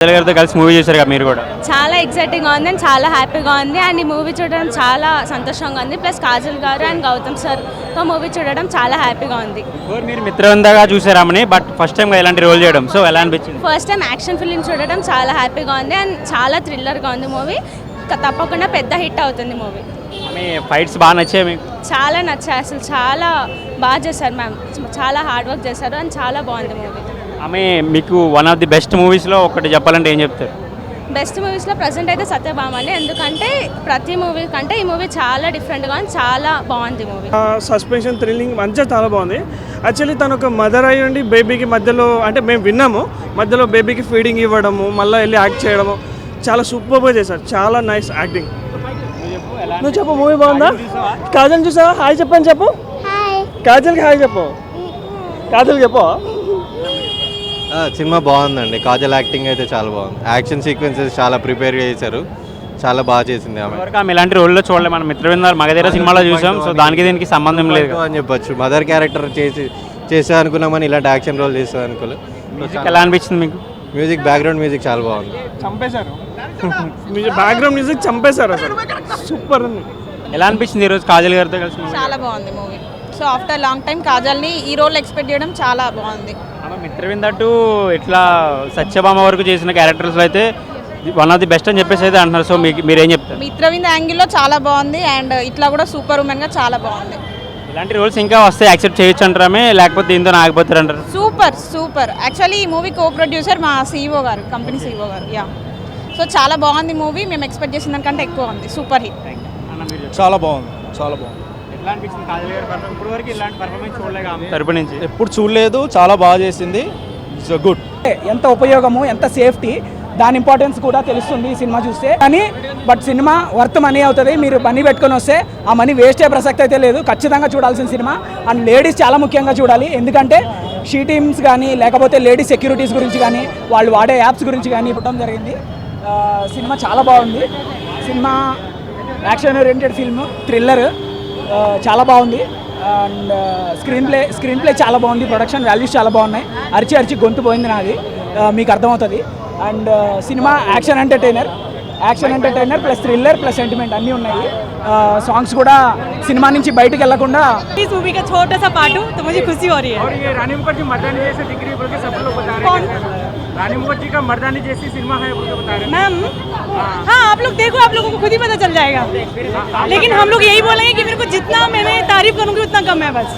గారితో కలిసి మూవీ చూసారు కదా మీరు కూడా? చాలా ఎక్సైటింగ్గా ఉంది అండ్ చాలా హ్యాపీగా ఉంది అండ్ ఈ మూవీ చూడడం చాలా సంతోషంగా ఉంది. ప్లస్ కాజల్ గారు అండ్ గౌతమ్ సార్తో మూవీ చూడడం చాలా హ్యాపీగా ఉంది. మీరు మిత్రవిందగా చూసారామని, బట్ ఫస్ట్ టైం ఇలాంటి రోల్ చేయడం, సో ఎలా అనిపించింది? ఫస్ట్ టైం యాక్షన్ ఫిలిం చూడడం చాలా హ్యాపీగా ఉంది అండ్ చాలా థ్రిల్లర్గా ఉంది మూవీ. తప్పకుండా పెద్ద హిట్ అవుతుంది మూవీ. ఆమె ఫైట్స్ బాగా నచ్చాయి మీకు? చాలా నచ్చాయి, అసలు చాలా బాగా చేశారు మ్యామ్, చాలా హార్డ్ వర్క్ చేశారు అండ్ చాలా బాగుంది మూవీ. ఆమె మీకు వన్ ఆఫ్ ది బెస్ట్ మూవీస్లో ఒకటి చెప్పాలంటే ఏం చెప్తారు? బెస్ట్ మూవీస్లో ప్రజెంట్ అయితే సత్యభామ అండి. ఎందుకంటే ప్రతి మూవీ కంటే ఈ మూవీ చాలా డిఫరెంట్గా ఉంది, చాలా బాగుంది మూవీ. సస్పెన్షన్ థ్రిల్లింగ్ మంచిగా చాలా బాగుంది. యాక్చువల్లీ తను ఒక మదర్ అయ్యి ఉండి బేబీకి మధ్యలో, అంటే మేము విన్నాము, మధ్యలో బేబీకి ఫీడింగ్ ఇవ్వడము, మళ్ళీ వెళ్ళి యాక్ట్ చేయడము చాలా సూపర్గా చేశారు. చాలా నైస్ యాక్టింగ్. నువ్వు చెప్పు, మూవీ బాగుందా? కాజల్ చూసావా? హాయ్ చెప్పని చెప్పు. కాజల్కి హాయ్ చెప్పు. కాజల్ చెప్పు. సినిమా బాగుందండి. కాజల్ యాక్టింగ్ అయితే చాలా బాగుంది. యాక్షన్ సీక్వెన్సెస్ చాలా ప్రిపేర్ చేశారు, చాలా బాగా చేసింది ఆమె. ఆమె ఇలాంటి రోల్లో చూడలేదు. మనం మిత్రవింద మగధీర సినిమాలో చూసాం, సో దానికి దీనికి సంబంధం లేదు అని చెప్పొచ్చు. మదర్ క్యారెక్టర్ చేసా అనుకున్నామని ఇలాంటి యాక్షన్ రోల్ చేస్తా అనుకోలేదు. ఎలా అనిపించింది మీకు? మ్యూజిక్, బ్యాక్గ్రౌండ్ మ్యూజిక్ చాలా బాగుంది. చంపేశారు. బ్యాక్గ్రౌండ్ మ్యూజిక్ చంపేశారు, అసలు సూపర్ ఉంది. ఎలా అనిపించింది ఈరోజు కాజల్ గారితో కలిసి? చాలా బాగుంది movie. So after long time కాజల్ని ఈ రోల్ ఎక్స్పెక్ట్ చేయడం చాలా బాగుంది. ఆమె మిత్రవింద టు ఇట్లా సత్యభామ వరకు చేసిన క్యారెక్టర్స్లో అయితే వన్ ఆఫ్ ది బెస్ట్ అని చెప్పేసి అయితే అంటున్నారు. సో మీరేం చెప్తారు? మిత్రవింద యాంగిల్లో చాలా బాగుంది అండ్ ఇట్లా కూడా సూపర్ ఉమెన్గా చాలా బాగుంది. ఇలాంటి రోల్స్ ఇంకా వస్తే యాక్సెప్ట్ చేయొచ్చు అంటారామే, లేకపోతే దీంతో ఆగిపోతారు అంటారు? Super super. యాక్చువల్లీ ఈ మూవీ కో ప్రొడ్యూసర్ మా CEO గారు, కంపెనీ CEO గారు. యా, సో చాలా బాగుంది మూవీ. మేము ఎక్స్పెక్ట్ చేసిన దానికంటే ఎక్కువ ఉంది. Super hit. చాలా బాగుంది, చాలా బాగుంది. ఎట్లా అనిపించింది కాజల్ గారి పర్ఫార్మెన్స్? ఇప్పుడు వరకు ఇలాంటి పర్ఫార్మెన్స్ చూడలేదు తరపు నుంచి. ఎప్పుడు చూడలేదు, చాలా బాగా చేసింది. It's good. ఎంత ఉపయోగము, ఎంత సేఫ్టీ, దాని ఇంపార్టెన్స్ కూడా తెలుస్తుంది ఈ సినిమా చూస్తే. కానీ బట్ సినిమా వర్త్ మనీ అవుతుంది. మీరు మనీ పెట్టుకొని వస్తే ఆ మనీ వేస్ట్ అయ్యే ప్రసక్తి అయితే లేదు. ఖచ్చితంగా చూడాల్సిన సినిమా. అండ్ లేడీస్ చాలా ముఖ్యంగా చూడాలి. ఎందుకంటే షీ టీమ్స్ కానీ లేకపోతే లేడీస్ సెక్యూరిటీస్ గురించి కానీ వాళ్ళు వాడే యాప్స్ గురించి కానీ ఇవ్వడం జరిగింది. సినిమా చాలా బాగుంది. Cinema action oriented film, thriller చాలా బాగుంది. అండ్ స్క్రీన్ ప్లే చాలా బాగుంది. ప్రొడక్షన్ వాల్యూస్ చాలా బాగున్నాయి. అరిచి అరిచి గొంతు పోయింది నాది, మీకు అర్థమవుతుంది. And cinema action entertainer plus thriller plus sentiment అన్నీ ఉన్నాయి. సాంగ్స్ కూడా సినిమా నుంచి బయటకు వెళ్లకుండా. इस मूवी का छोटा सा पार्ट हूँ तो मुझे खुशी हो रही है. और ये रानी मुखर्जी मर्दानी जैसे दिख रही है बोल के सब लोग बता रहे हैं. रानी मुखर्जी का मर्दानी जैसी सिनेमा है बोल के बता रहे हैं मैम. हाँ, आप लोग देखो, आप लोगों को खुद ही पता चल जाएगा. लेकिन हम लोग यही बोलेंगे कि मेरे को जितना मैंने तारीफ करूँगी उतना कम है बस.